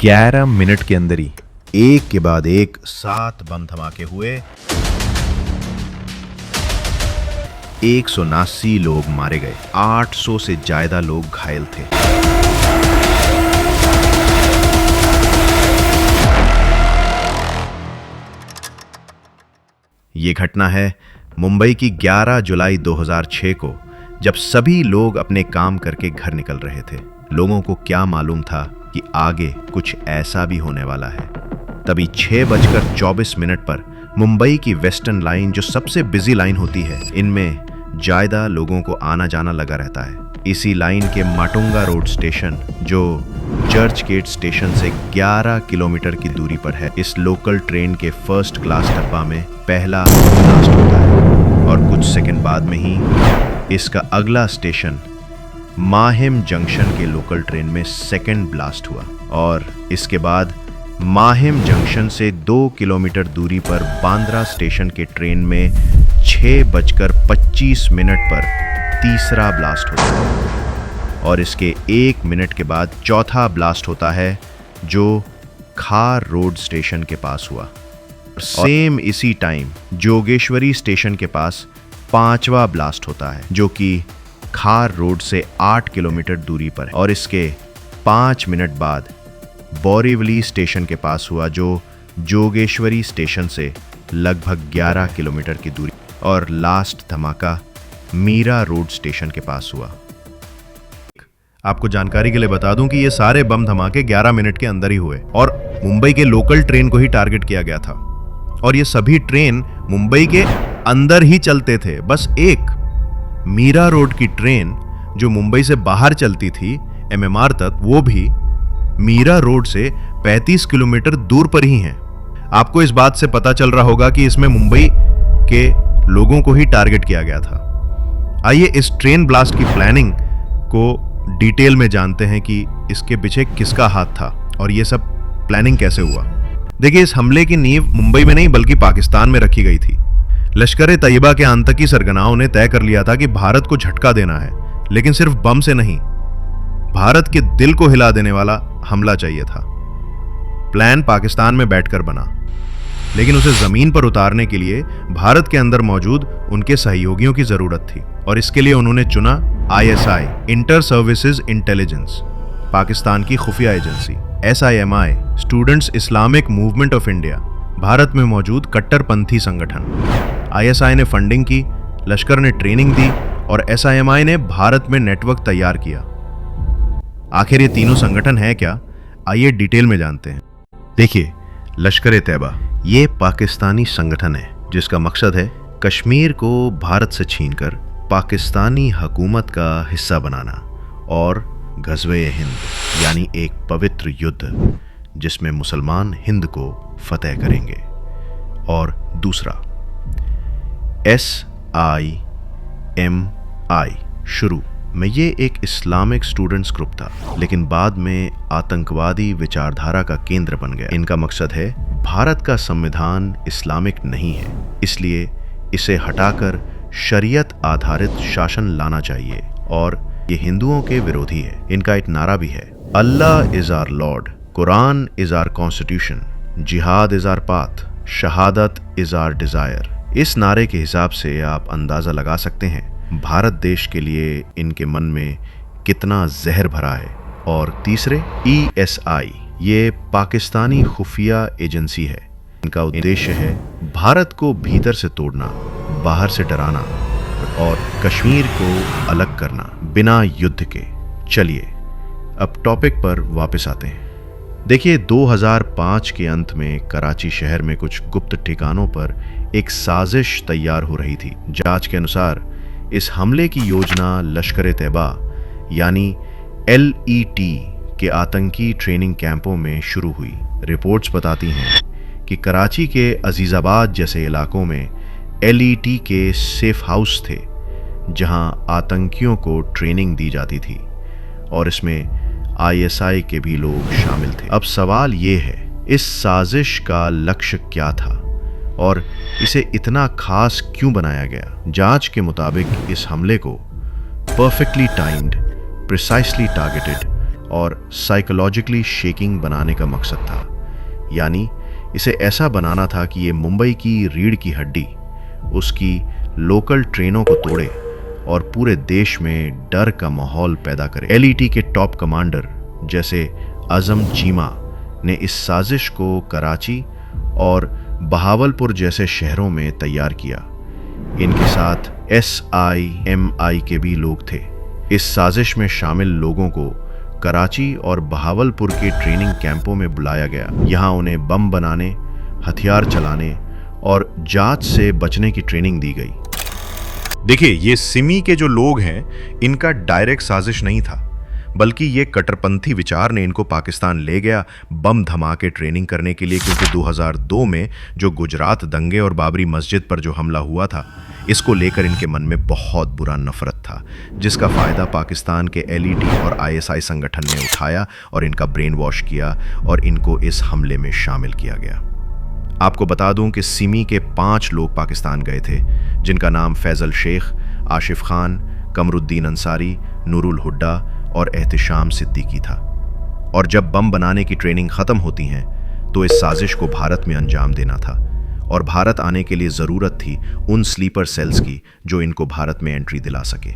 11 minute के अंदर ही एक के बाद एक 7 बम धमाके हुए। 179 लोग मारे गए, 800 से ज्यादा लोग घायल थे। ये घटना है मुंबई की 11 जुलाई 2006 को, जब सभी लोग अपने काम करके घर निकल रहे थे। लोगों को क्या मालूम था कि आगे कुछ ऐसा भी होने वाला है। तभी 6:24 पर मुंबई की वेस्टर्न लाइन, जो सबसे बिजी लाइन होती है, इनमें ज्यादा लोगों को आना जाना लगा रहता है। इसी लाइन के माटुंगा रोड स्टेशन, जो चर्च गेट स्टेशन से 11 किलोमीटर की दूरी पर है, इस लोकल ट्रेन के फर्स्ट क्लास डब्बा में पहला ब्लास्ट होता है और कुछ सेकंड बाद में ही इसका अगला स्टेशन माहिम जंक्शन के लोकल ट्रेन में सेकंड ब्लास्ट हुआ। और इसके बाद माहिम जंक्शन से 2 किलोमीटर दूरी पर बांद्रा स्टेशन के ट्रेन में 6:25 पर तीसरा ब्लास्ट होता है और इसके 1 मिनट के बाद चौथा ब्लास्ट होता है, जो खार रोड स्टेशन के पास हुआ। सेम इसी टाइम जोगेश्वरी स्टेशन के पास 5वां ब्लास्ट होता है, जो कि खार रोड से 8 किलोमीटर दूरी पर है। और इसके 5 मिनट बाद बोरीवली स्टेशन के पास हुआ, जो जोगेश्वरी स्टेशन से लगभग 11 किलोमीटर की दूरी। और लास्ट धमाका मीरा रोड स्टेशन के पास हुआ। आपको जानकारी के लिए बता दूं कि ये सारे बम धमाके 11 मिनट के अंदर ही हुए और मुंबई के लोकल ट्रेन को ही टारगेट किया गया था। और ये सभी ट्रेन मुंबई के अंदर ही चलते थे। बस एक मीरा रोड की ट्रेन, जो मुंबई से बाहर चलती थी MMR तक, वो भी मीरा रोड से 35 किलोमीटर दूर पर ही है। आपको इस बात से पता चल रहा होगा कि इसमें मुंबई के लोगों को ही टारगेट किया गया था। आइए इस ट्रेन ब्लास्ट की प्लानिंग को डिटेल में जानते हैं कि इसके पीछे किसका हाथ था और ये सब प्लानिंग कैसे हुआ। देखिए, इस हमले की नींव मुंबई में नहीं बल्कि पाकिस्तान में रखी गई थी। लश्कर-ए-तैयबा के आतंकी सरगनाओं ने तय कर लिया था कि भारत को झटका देना है, लेकिन सिर्फ बम से नहीं, भारत के दिल को हिला देने वाला हमला चाहिए था। प्लान पाकिस्तान में बैठकर बना, लेकिन उसे जमीन पर उतारने के लिए भारत के अंदर मौजूद उनके सहयोगियों की जरूरत थी। और इसके लिए उन्होंने चुना ISI, inter services intelligence, Pakistan की खुफिया agency, SIMI, students Islamic movement of India, Bharat में मौजूद कट्टरपंथी संगठन। ISI ने फंडिंग की, लश्कर ने ट्रेनिंग दी और SIMI ने भारत में नेटवर्क तैयार किया। आखिर ये तीनों संगठन है क्या? आइए डिटेल में जानते हैं। देखिए, लश्कर-ए-तैयबा ये पाकिस्तानी संगठन है जिसका मकसद है कश्मीर को भारत से छीनकर पाकिस्तानी हुकूमत का हिस्सा बनाना और ग़ज़वे-ए-हिंद यानी एक पवित्र युद्ध जिसमें मुसलमान हिंद को फतेह करेंगे। और दूसरा SIMI, शुरू में ये एक इस्लामिक स्टूडेंट्स ग्रुप था, लेकिन बाद में आतंकवादी विचारधारा का केंद्र बन गया। इनका मकसद है भारत का संविधान इस्लामिक नहीं है, इसलिए इसे हटाकर शरीयत आधारित शासन लाना चाहिए और ये हिंदुओं के विरोधी है। इनका एक नारा भी है, Allah is our Lord, Quran is our constitution, jihad is our path, shahadat is our desire. इस नारे के हिसाब से आप अंदाजा लगा सकते हैं भारत देश के लिए इनके मन में कितना जहर भरा है। और तीसरे ESI, ये पाकिस्तानी खुफिया एजेंसी है। इनका उद्देश्य है भारत को भीतर से तोड़ना, बाहर से डराना और कश्मीर को अलग करना बिना युद्ध के। चलिए अब टॉपिक पर वापस आते हैं। देखिए, 2005 के अंत में कराची शहर में कुछ गुप्त ठिकानों पर एक साजिश तैयार हो रही थी। जांच के अनुसार इस हमले की योजना लश्कर-ए-तैयबा यानी LET के आतंकी ट्रेनिंग कैंपों में शुरू हुई। रिपोर्ट्स बताती हैं कि कराची के अजीज़ाबाद जैसे इलाकों में LET के सेफ हाउस थे जहां आतंकियों को ट्रेनिंग दी जाती थी और इसमें ISI के भी लोग शामिल थे। अब सवाल ये है, इस साजिश का लक्ष्य क्या था और इसे इतना खास क्यों बनाया गया? जांच के मुताबिक इस हमले को परफेक्टली टाइम्ड, प्रिसाइसली टारगेटेड और साइकोलॉजिकली शेकिंग बनाने का मकसद था। यानी इसे ऐसा बनाना था कि ये मुंबई की रीढ़ की हड्डी उसकी लोकल ट्रेनों को तोड़े और पूरे देश में डर का माहौल पैदा करे। एलईटी के टॉप कमांडर जैसे आजम चीमा ने इस साजिश को कराची और बहावलपुर जैसे शहरों में तैयार किया। इनके साथ SIMI के भी लोग थे। इस साजिश में शामिल लोगों को कराची और बहावलपुर के ट्रेनिंग कैंपों में बुलाया गया। यहाँ उन्हें बम बनाने, हथियार चलाने और जांच से बचने की ट्रेनिंग दी गई। देखिए, ये सिमी के जो लोग हैं, इनका डायरेक्ट साजिश नहीं था, बल्कि ये कट्टरपंथी विचार ने इनको पाकिस्तान ले गया बम धमाके ट्रेनिंग करने के लिए। क्योंकि 2002 में जो गुजरात दंगे और बाबरी मस्जिद पर जो हमला हुआ था, इसको लेकर इनके मन में बहुत बुरा नफरत था, जिसका फ़ायदा पाकिस्तान के LET और ISI संगठन ने उठाया और इनका ब्रेन वॉश किया और इनको इस हमले में शामिल किया गया। आपको बता दूं कि सिमी के 5 लोग पाकिस्तान गए थे, जिनका नाम फैजल शेख, आशिफ खान, कमरुद्दीन अंसारी, नूरुल हुड्डा और एहतिशाम सिद्दीकी था। और जब बम बनाने की ट्रेनिंग ख़त्म होती हैं तो इस साजिश को भारत में अंजाम देना था। और भारत आने के लिए ज़रूरत थी उन स्लीपर सेल्स की जो इनको भारत में एंट्री दिला सके।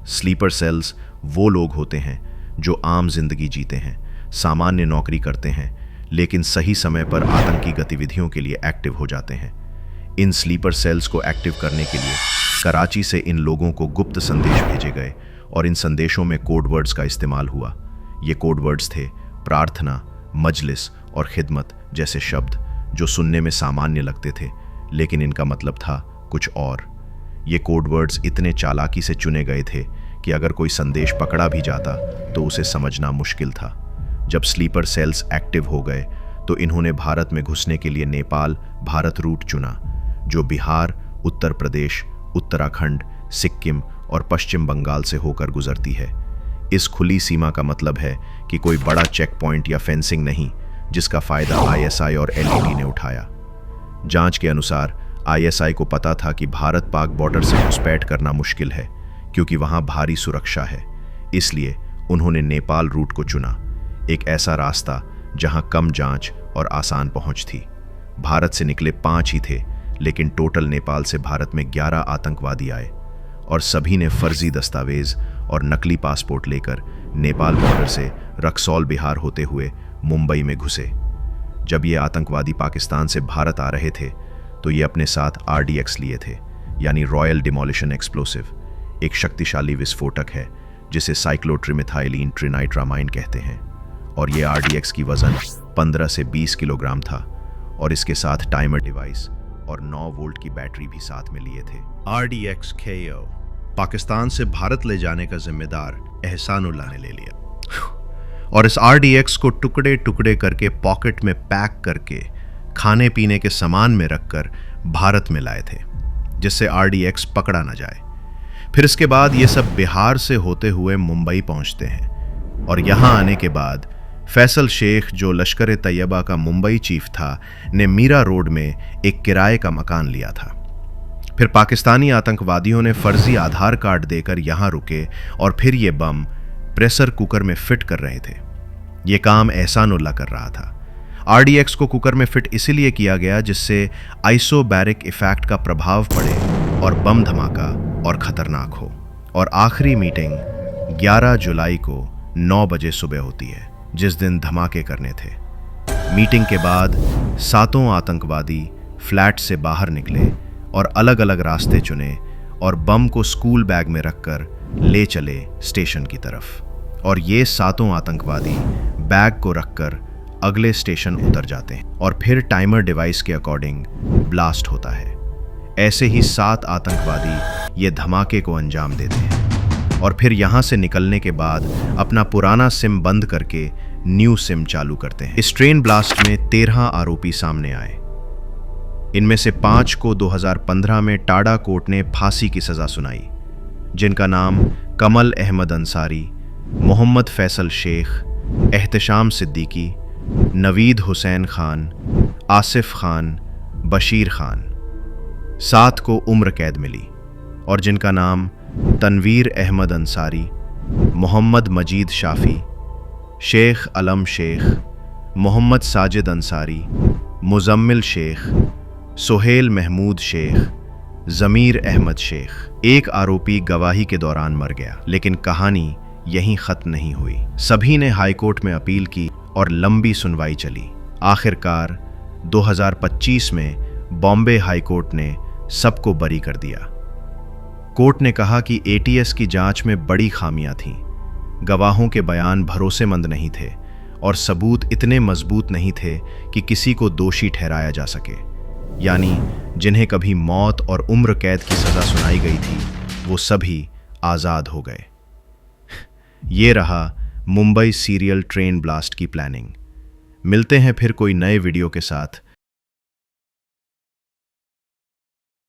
स्लीपर सेल्स वो लोग होते हैं जो आम जिंदगी जीते हैं, सामान्य नौकरी करते हैं, लेकिन सही समय पर आतंकी गतिविधियों के लिए एक्टिव हो जाते हैं। इन स्लीपर सेल्स को एक्टिव करने के लिए कराची से इन लोगों को गुप्त संदेश भेजे गए और इन संदेशों में कोड वर्ड्स का इस्तेमाल हुआ। ये कोड वर्ड्स थे प्रार्थना, मजलिस और खिदमत जैसे शब्द, जो सुनने में सामान्य लगते थे, लेकिन इनका मतलब था कुछ और। ये कोड वर्ड्स इतने चालाकी से चुने गए थे कि अगर कोई संदेश पकड़ा भी जाता तो उसे समझना मुश्किल था। जब स्लीपर सेल्स एक्टिव हो गए तो इन्होंने भारत में घुसने के लिए नेपाल भारत रूट चुना, जो बिहार, उत्तर प्रदेश, उत्तराखंड, सिक्किम और पश्चिम बंगाल से होकर गुजरती है। इस खुली सीमा का मतलब है कि कोई बड़ा चेक पॉइंट या फेंसिंग नहीं, जिसका फायदा ISI और LET ने उठाया। जांच के अनुसार ISI को पता था कि भारत पाक बॉर्डर से घुसपैठ करना मुश्किल है, क्योंकि वहां भारी सुरक्षा है। इसलिए उन्होंने नेपाल रूट को चुना, एक ऐसा रास्ता जहां कम जांच और आसान पहुंच थी। भारत से निकले 5 ही थे, लेकिन टोटल नेपाल से भारत में 11 आतंकवादी आए और सभी ने फर्जी दस्तावेज और नकली पासपोर्ट लेकर नेपाल बॉर्डर से रक्सौल बिहार होते हुए मुंबई में घुसे। जब ये आतंकवादी पाकिस्तान से भारत आ रहे थे तो ये अपने साथ RDX लिए थे, यानी रॉयल डिमोलिशन एक्सप्लोसिव, एक शक्तिशाली विस्फोटक है जिसे साइक्लोट्रिमेथाइलिन ट्रिनाइट्रामाइन कहते हैं। और ये RDX की वजन 15 से 20 किलोग्राम था और इसके साथ टाइमर डिवाइस और 9 वोल्ट की बैटरी भी साथ में लिए थे। RDX KO पाकिस्तान से भारत ले जाने का जिम्मेदार एहसानुल्लाह ने ले लिया और इस RDX को टुकड़े टुकड़े करके पॉकेट में पैक करके खाने पीने के सामान में रखकर भारत में लाए थे, जिससे RDX पकड़ा ना जाए। फिर इसके बाद ये सब बिहार से होते हुए मुंबई पहुंचते हैं और यहाँ आने के बाद फैसल शेख, जो लश्कर तैयबा का मुंबई चीफ था, ने मीरा रोड में एक किराए का मकान लिया था। फिर पाकिस्तानी आतंकवादियों ने फर्जी आधार कार्ड देकर यहाँ रुके और फिर ये बम प्रेशर कुकर में फिट कर रहे थे। ये काम एहसानुल्लाह कर रहा था। RDX को कुकर में फिट इसलिए किया गया जिससे आइसोबैरिक इफेक्ट का प्रभाव पड़े और बम धमाका और खतरनाक हो। और आखिरी मीटिंग 11 जुलाई को 9 बजे सुबह होती है, जिस दिन धमाके करने थे। मीटिंग के बाद 7 आतंकवादी फ्लैट से बाहर निकले और अलग अलग रास्ते चुने और बम को स्कूल बैग में रखकर ले चले स्टेशन की तरफ। और ये 7 आतंकवादी बैग को रखकर अगले स्टेशन उतर जाते हैं और फिर टाइमर डिवाइस के अकॉर्डिंग ब्लास्ट होता है। ऐसे ही 7 आतंकवादी ये धमाके को अंजाम देते हैं और फिर यहाँ से निकलने के बाद अपना पुराना सिम बंद करके न्यू सिम चालू करते हैं। इस ट्रेन ब्लास्ट में 13 आरोपी सामने आए। इनमें से 5 को 2015 में टाडा कोर्ट ने फांसी की सजा सुनाई, जिनका नाम कमल अहमद अंसारी, मोहम्मद फैसल शेख, एहतिशाम सिद्दीकी, नवीद हुसैन खान, आसिफ खान, बशीर खान। 7 को उम्र कैद मिली और जिनका नाम तनवीर अहमद अंसारी, मोहम्मद मजीद शाफी, शेख अलम शेख, मोहम्मद साजिद अंसारी, मुजम्मिल शेख, सोहेल महमूद शेख, ज़मीर अहमद शेख। एक आरोपी गवाही के दौरान मर गया, लेकिन कहानी यहीं ख़त्म नहीं हुई। सभी ने हाईकोर्ट में अपील की और लंबी सुनवाई चली। आखिरकार 2025 में बॉम्बे हाईकोर्ट ने सबको बरी कर दिया। कोर्ट ने कहा कि एटीएस की जांच में बड़ी खामियां थीं, गवाहों के बयान भरोसेमंद नहीं थे और सबूत इतने मजबूत नहीं थे कि किसी को दोषी ठहराया जा सके। यानी जिन्हें कभी मौत और उम्र कैद की सज़ा सुनाई गई थी, वो सभी आज़ाद हो गए। ये रहा मुंबई सीरियल ट्रेन ब्लास्ट की प्लानिंग। मिलते हैं फिर कोई नए वीडियो के साथ।